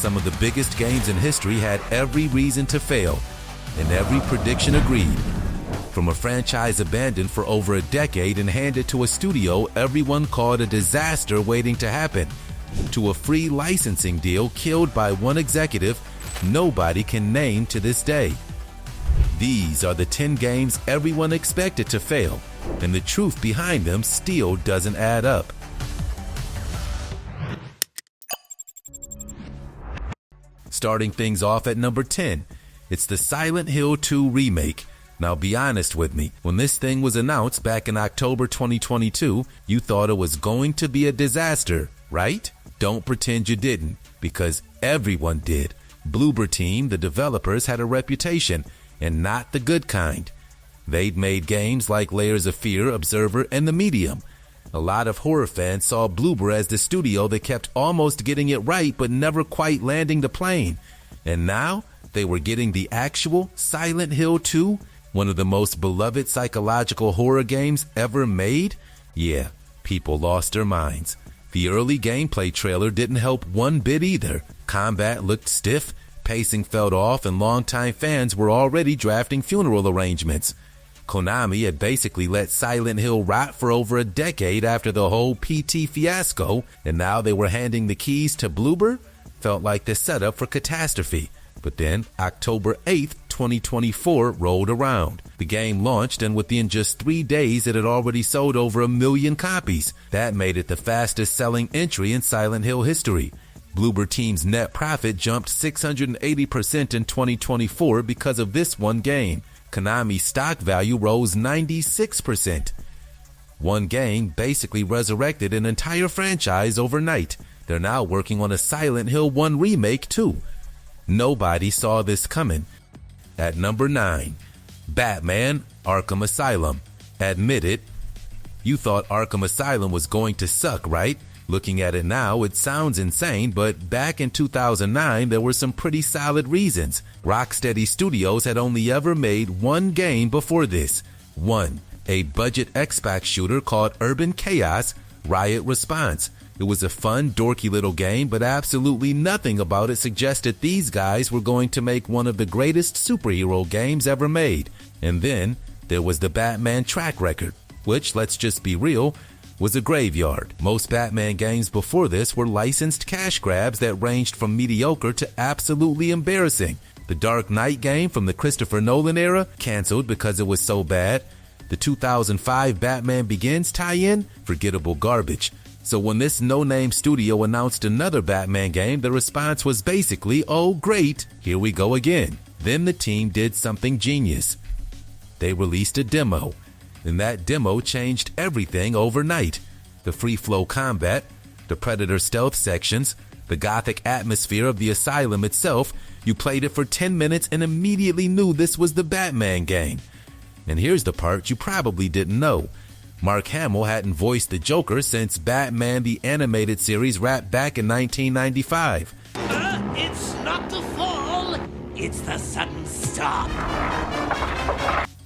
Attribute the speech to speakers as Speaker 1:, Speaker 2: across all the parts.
Speaker 1: some of the biggest games in history had every reason to fail, and every prediction agreed. From a franchise abandoned for over a decade and handed to a studio everyone called a disaster waiting to happen, to a free licensing deal killed by one executive nobody can name to this day. These are the 10 games everyone expected to fail, and the truth behind them still doesn't add up. Starting things off at number 10, it's the Silent Hill 2 remake. Now be honest with me, when this thing was announced back in October 2022, you thought it was going to be a disaster, right? Don't pretend you didn't, because everyone did. Bloober Team, the developers, had a reputation, and not the good kind. They'd made games like Layers of Fear, Observer, and The Medium. A lot of horror fans saw Bloober as the studio that kept almost getting it right but never quite landing the plane. And now, they were getting the actual Silent Hill 2, one of the most beloved psychological horror games ever made? Yeah, people lost their minds. The early gameplay trailer didn't help one bit either. Combat looked stiff, pacing felt off, and longtime fans were already drafting funeral arrangements. Konami had basically let Silent Hill rot for over a decade after the whole PT fiasco, and now they were handing the keys to Bloober? Felt like the setup for catastrophe. But then, October 8th, 2024 rolled around. The game launched, and within just 3 days it had already sold over 1 million copies. That made it the fastest selling entry in Silent Hill history. Bloober Team's net profit jumped 680% in 2024 because of this one game. Konami's stock value rose 96%. One game basically resurrected an entire franchise overnight. They're now working on a Silent Hill 1 remake too. Nobody saw this coming. At number 9, Batman Arkham Asylum. Admit it, you thought Arkham Asylum was going to suck, right? Looking at it now, it sounds insane, but back in 2009, there were some pretty solid reasons. Rocksteady Studios had only ever made one game before this. One, a budget Xbox shooter called Urban Chaos Riot Response. It was a fun, dorky little game, but absolutely nothing about it suggested these guys were going to make one of the greatest superhero games ever made. And then there was the Batman track record, which, let's just be real, was a graveyard. Most Batman games before this were licensed cash grabs that ranged from mediocre to absolutely embarrassing. The Dark Knight game from the Christopher Nolan era, canceled because it was so bad. The 2005 Batman Begins tie-in, forgettable garbage. So when this no-name studio announced another Batman game, the response was basically, oh great, here we go again. Then the team did something genius. They released a demo. And that demo changed everything overnight. The free-flow combat, the Predator stealth sections, the gothic atmosphere of the Asylum itself. You played it for 10 minutes and immediately knew this was the Batman game. And here's the part you probably didn't know. Mark Hamill hadn't voiced the Joker since Batman the Animated Series wrapped back in 1995.
Speaker 2: It's not the fall, it's the sudden stop.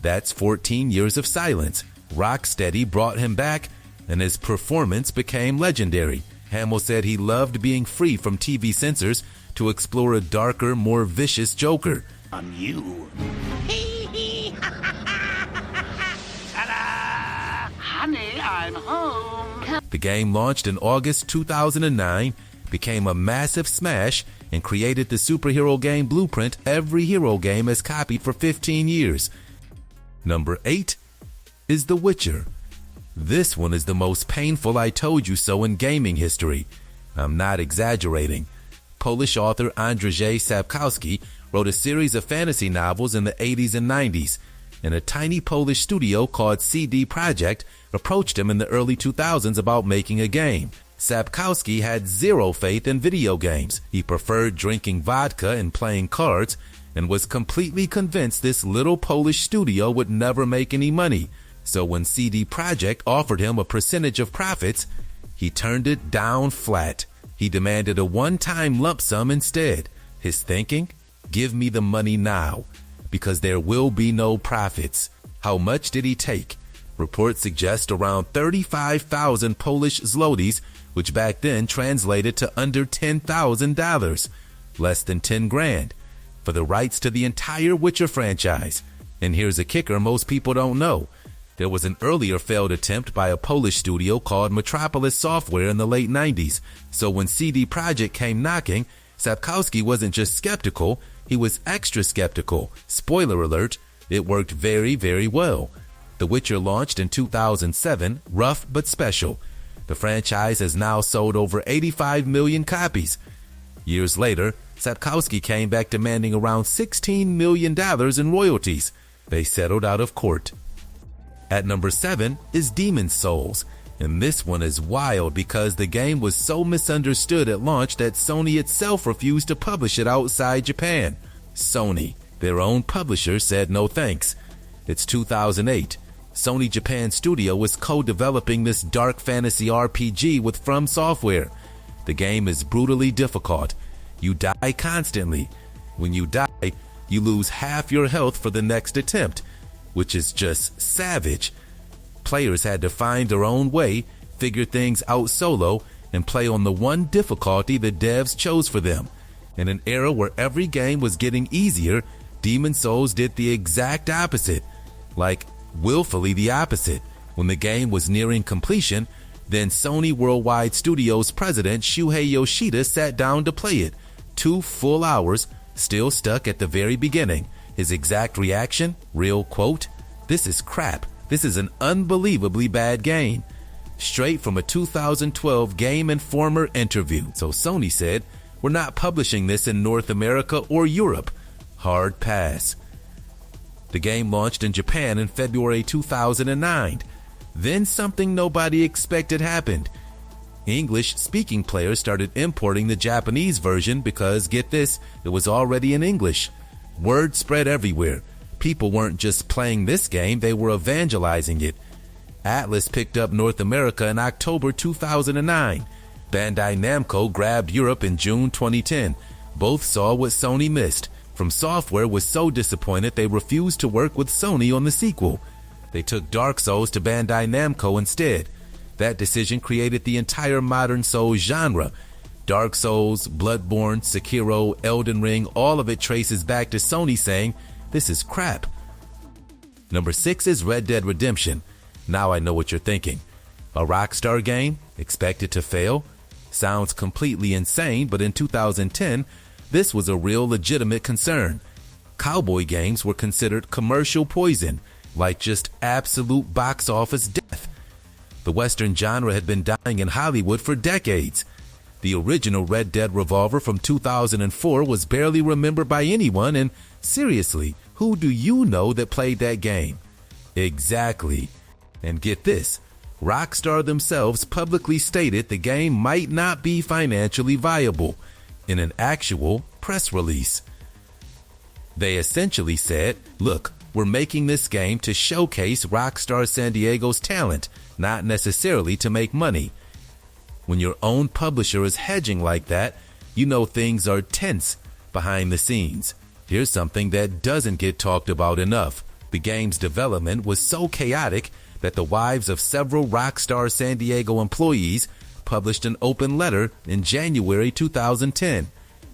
Speaker 1: That's 14 years of silence. Rocksteady brought him back, and his performance became legendary. Hamill said he loved being free from TV censors to explore a darker, more vicious Joker.
Speaker 2: On you. Ta-da! Honey, I'm home.
Speaker 1: The game launched in August 2009, became a massive smash, and created the superhero game blueprint every hero game has copied for 15 years. Number 8 is The Witcher. This one is the most painful I told you so in gaming history. I'm not exaggerating. Polish author Andrzej Sapkowski wrote a series of fantasy novels in the 80s and 90s, and a tiny Polish studio called CD Projekt approached him in the early 2000s about making a game. Sapkowski had zero faith in video games. He preferred drinking vodka and playing cards, and was completely convinced this little Polish studio would never make any money. So when CD Projekt offered him a percentage of profits, he turned it down flat. He demanded a one-time lump sum instead. His thinking? Give me the money now, because there will be no profits. How much did he take? Reports suggest around 35,000 Polish zlotys, which back then translated to under $10,000. less than 10 grand, for the rights to the entire Witcher franchise. And here's a kicker most people don't know. There was an earlier failed attempt by a Polish studio called Metropolis Software in the late 90s, so when CD Projekt came knocking, Sapkowski wasn't just skeptical, he was extra skeptical. Spoiler alert, it worked very, very well. The Witcher launched in 2007, rough but special. The franchise has now sold over 85 million copies. Years later, Sapkowski came back demanding around $16 million in royalties. They settled out of court. At number 7 is Demon's Souls, and this one is wild because the game was so misunderstood at launch that Sony itself refused to publish it outside Japan. Sony, their own publisher, said no thanks. It's 2008. Sony Japan Studio was co-developing this dark fantasy RPG with From Software. The game is brutally difficult. You die constantly. When you die, you lose half your health for the next attempt, which is just savage. Players had to find their own way, figure things out solo, and play on the one difficulty the devs chose for them. In an era where every game was getting easier, Demon's Souls did the exact opposite. Like, willfully the opposite. When the game was nearing completion, then Sony Worldwide Studios president Shuhei Yoshida sat down to play it. 2 full hours, still stuck at the very beginning. His exact reaction, real quote, "This is crap. This is an unbelievably bad game." Straight from a 2012 Game Informer interview. So Sony said, "We're not publishing this in North America or Europe." Hard pass. The game launched in Japan in February 2009. Then something nobody expected happened. English-speaking players started importing the Japanese version because, get this, it was already in English. Word spread everywhere. People weren't just playing this game, they were evangelizing it. Atlas picked up North America in October 2009. Bandai Namco grabbed Europe in June 2010. Both saw what Sony missed. From Software was so disappointed they refused to work with Sony on the sequel. They took Dark Souls to Bandai Namco instead. That decision created the entire modern Souls genre. Dark Souls, Bloodborne, Sekiro, Elden Ring, all of it traces back to Sony saying, "This is crap." Number 6 is Red Dead Redemption. Now I know what you're thinking. A Rockstar game? Expected to fail? Sounds completely insane, but in 2010, this was a real legitimate concern. Cowboy games were considered commercial poison, like just absolute box office death. The Western genre had been dying in Hollywood for decades. The original Red Dead Revolver from 2004 was barely remembered by anyone, and seriously, who do you know that played that game? Exactly. And get this, Rockstar themselves publicly stated the game might not be financially viable in an actual press release. They essentially said, "Look, we're making this game to showcase Rockstar San Diego's talent, not necessarily to make money." When your own publisher is hedging like that, you know things are tense behind the scenes. Here's something that doesn't get talked about enough. The game's development was so chaotic that the wives of several Rockstar San Diego employees published an open letter in January 2010,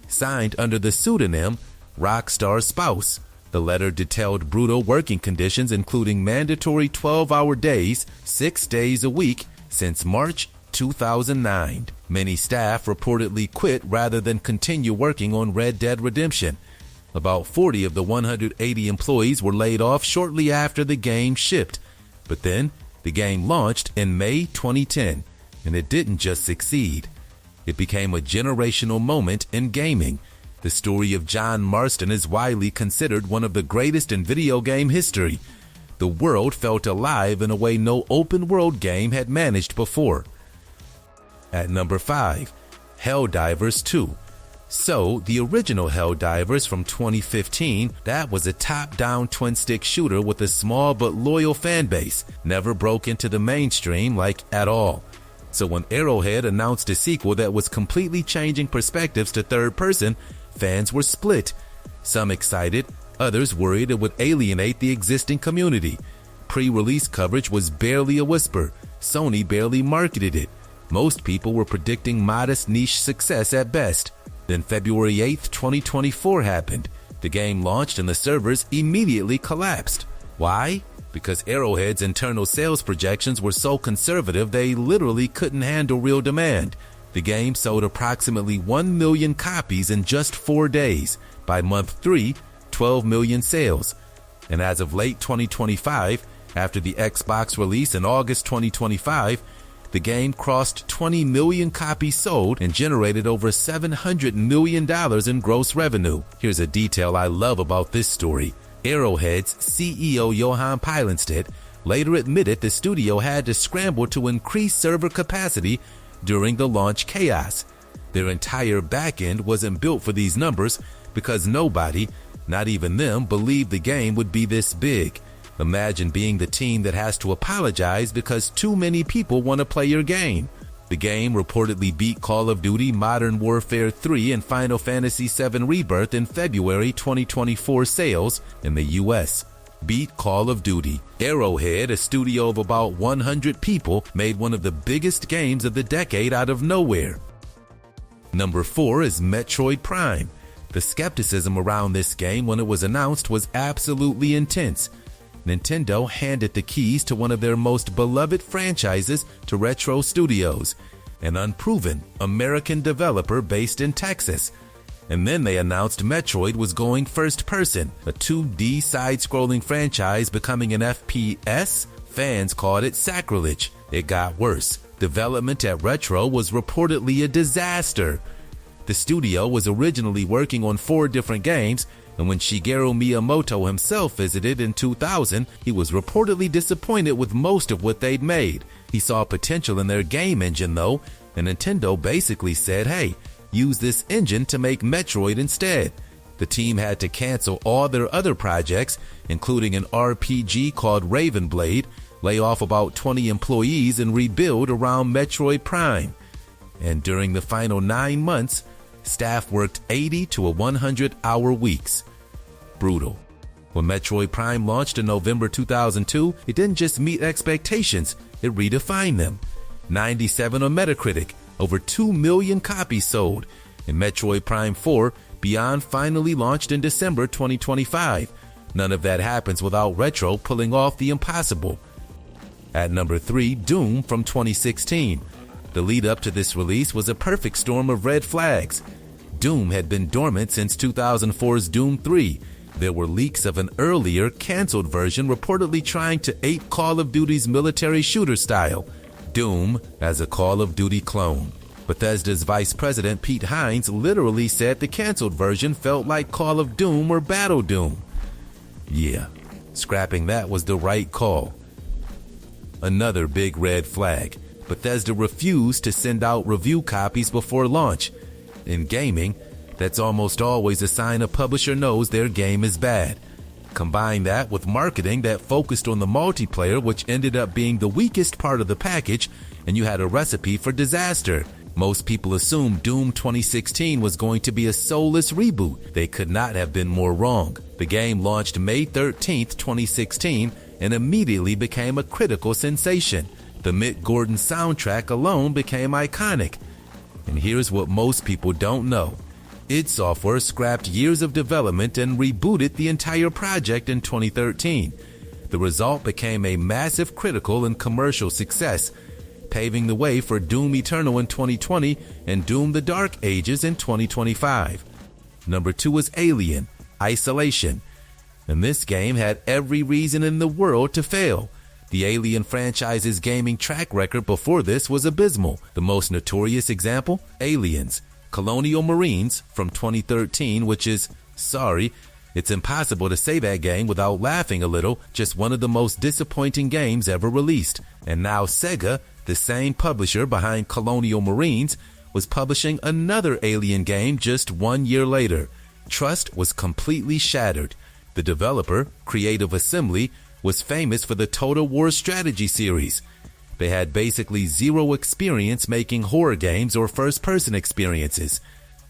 Speaker 1: signed under the pseudonym Rockstar Spouse. The letter detailed brutal working conditions, including mandatory 12-hour days, 6 days a week, since March 2009. Many staff reportedly quit rather than continue working on Red Dead Redemption. About 40 of the 180 employees were laid off shortly after the game shipped. But then, the game launched in May 2010, and it didn't just succeed. It became a generational moment in gaming. The story of John Marston is widely considered one of the greatest in video game history. The world felt alive in a way no open-world game had managed before. At number 5, Helldivers 2. So, the original Helldivers from 2015, that was a top-down twin-stick shooter with a small but loyal fan base, never broke into the mainstream like at all. So when Arrowhead announced a sequel that was completely changing perspectives to third person, fans were split. Some excited, others worried it would alienate the existing community. Pre-release coverage was barely a whisper. Sony barely marketed it. Most people were predicting modest niche success at best. Then February 8th, 2024 happened. The game launched and the servers immediately collapsed. Why? Because Arrowhead's internal sales projections were so conservative they literally couldn't handle real demand. The game sold approximately 1 million copies in just 4 days. By month 3, 12 million sales. And as of late 2025, after the Xbox release in August 2025, the game crossed 20 million copies sold and generated over $700 million in gross revenue. Here's a detail I love about this story. Arrowhead's CEO Johan Pylenstedt later admitted the studio had to scramble to increase server capacity during the launch chaos. Their entire backend wasn't built for these numbers because nobody, not even them, believed the game would be this big. Imagine being the team that has to apologize because too many people want to play your game. The game reportedly beat Call of Duty Modern Warfare 3 and Final Fantasy VII Rebirth in February 2024 sales in the US. Beat Call of Duty. Arrowhead, a studio of about 100 people, made one of the biggest games of the decade out of nowhere. Number 4 is Metroid Prime. The skepticism around this game when it was announced was absolutely intense. Nintendo handed the keys to one of their most beloved franchises to Retro Studios, an unproven American developer based in Texas. And then they announced Metroid was going first person, a 2D side-scrolling franchise becoming an FPS. Fans called it sacrilege. It got worse. Development at Retro was reportedly a disaster. The studio was originally working on 4 different games, and when Shigeru Miyamoto himself visited in 2000, he was reportedly disappointed with most of what they'd made. He saw potential in their game engine though, and Nintendo basically said, hey, use this engine to make Metroid instead. The team had to cancel all their other projects, including an RPG called Raven Blade, lay off about 20 employees and rebuild around Metroid Prime. And during the final 9 months, staff worked 80 to 100-hour weeks. Brutal. When Metroid Prime launched in November 2002, it didn't just meet expectations, it redefined them. 97 on Metacritic, over 2 million copies sold. And Metroid Prime 4 Beyond finally launched in December 2025. None of that happens without Retro pulling off the impossible. At number 3, Doom from 2016. The lead up to this release was a perfect storm of red flags. Doom had been dormant since 2004's Doom 3. There were leaks of an earlier, canceled version reportedly trying to ape Call of Duty's military shooter style. Doom as a Call of Duty clone. Bethesda's vice president Pete Hines literally said the canceled version felt like Call of Doom or Battle Doom. Yeah, scrapping that was the right call. Another big red flag. Bethesda refused to send out review copies before launch. In gaming, that's almost always a sign a publisher knows their game is bad. Combine that with marketing that focused on the multiplayer, which ended up being the weakest part of the package, and you had a recipe for disaster. Most people assumed Doom 2016 was going to be a soulless reboot. They could not have been more wrong. The game launched May 13th, 2016, and immediately became a critical sensation. The Mick Gordon soundtrack alone became iconic. And here's what most people don't know. id Software scrapped years of development and rebooted the entire project in 2013. The result became a massive critical and commercial success, paving the way for Doom Eternal in 2020 and Doom the Dark Ages in 2025. Number 2 is Alien: Isolation. And this game had every reason in the world to fail. The Alien franchise's gaming track record before this was abysmal. The most notorious example? Aliens: Colonial Marines from 2013, which is, sorry, it's impossible to say that game without laughing a little, just one of the most disappointing games ever released. And now Sega, the same publisher behind Colonial Marines, was publishing another Alien game just 1 year later. Trust was completely shattered. The developer, Creative Assembly, was famous for the Total War strategy series. They had basically zero experience making horror games or first-person experiences.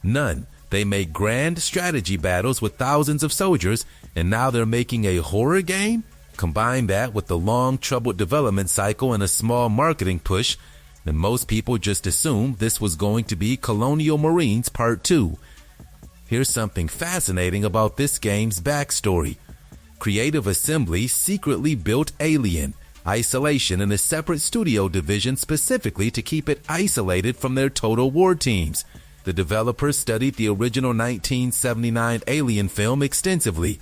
Speaker 1: None. They made grand strategy battles with thousands of soldiers, and now they're making a horror game? Combine that with the long, troubled development cycle and a small marketing push, and most people just assumed this was going to be Colonial Marines Part 2. Here's something fascinating about this game's backstory. Creative Assembly secretly built Alien Isolation in a separate studio division specifically to keep it isolated from their Total War teams. The developers studied the original 1979 Alien film extensively,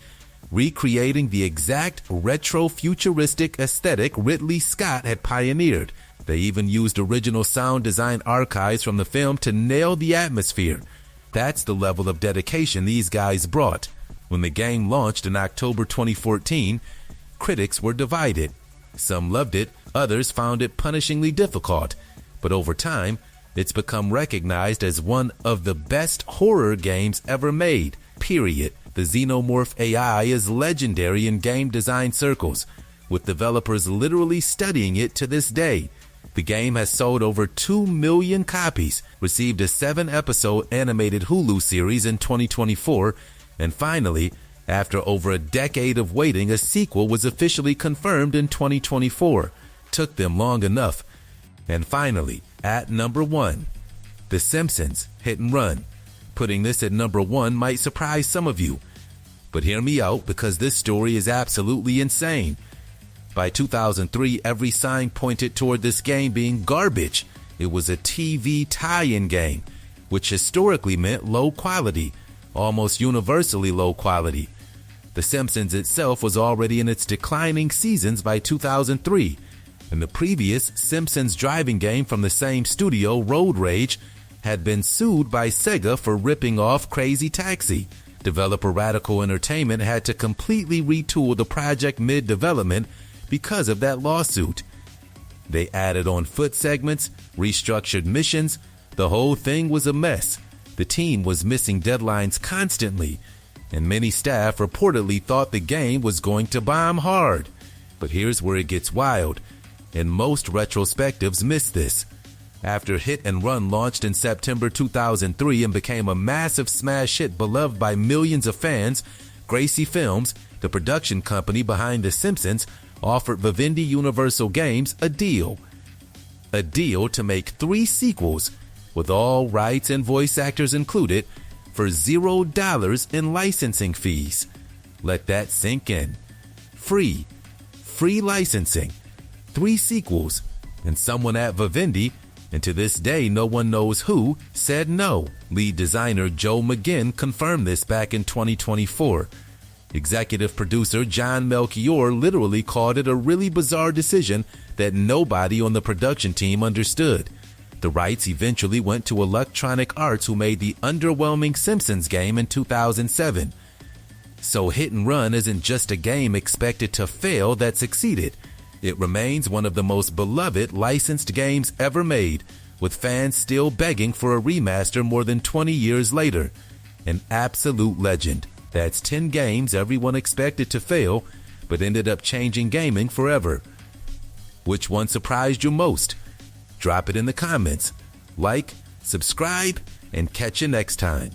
Speaker 1: recreating the exact retro-futuristic aesthetic Ridley Scott had pioneered. They even used original sound design archives from the film to nail the atmosphere. That's the level of dedication these guys brought. When the game launched in October 2014, critics were divided. Some loved it, others found it punishingly difficult. But over time, it's become recognized as one of the best horror games ever made, period. The Xenomorph AI is legendary in game design circles, with developers literally studying it to this day. The game has sold over 2 million copies, received a 7-episode animated Hulu series in 2024, and finally, after over a decade of waiting, a sequel was officially confirmed in 2024. Took them long enough. And finally, at number 1, The Simpsons Hit and Run. Putting this at number 1 might surprise some of you. But hear me out, because this story is absolutely insane. By 2003, every sign pointed toward this game being garbage. It was a TV tie-in game, which historically meant low quality, almost universally low quality. The Simpsons itself was already in its declining seasons by 2003, and the previous Simpsons driving game from the same studio, Road Rage, had been sued by Sega for ripping off Crazy Taxi. Developer Radical Entertainment had to completely retool the project mid-development because of that lawsuit. They added on foot segments, restructured missions. The whole thing was a mess. The team was missing deadlines constantly, and many staff reportedly thought the game was going to bomb hard. But here's where it gets wild, and most retrospectives miss this. After Hit and Run launched in September 2003 and became a massive smash hit beloved by millions of fans, Gracie Films, the production company behind The Simpsons, offered Vivendi Universal Games a deal. A deal to make 3 sequels, with all rights and voice actors included, for $0 in licensing fees. Let that sink in. Free licensing, 3 sequels, and someone at Vivendi, and to this day no one knows who, said no. Lead designer Joe McGinn confirmed this back in 2024. Executive producer John Melchior literally called it a really bizarre decision that nobody on the production team understood. The rights eventually went to Electronic Arts, who made the underwhelming Simpsons game in 2007. So Hit and Run isn't just a game expected to fail that succeeded. It remains one of the most beloved licensed games ever made, with fans still begging for a remaster more than 20 years later. An absolute legend. That's 10 games everyone expected to fail, but ended up changing gaming forever. Which one surprised you most? Drop it in the comments. Like, subscribe, and catch you next time.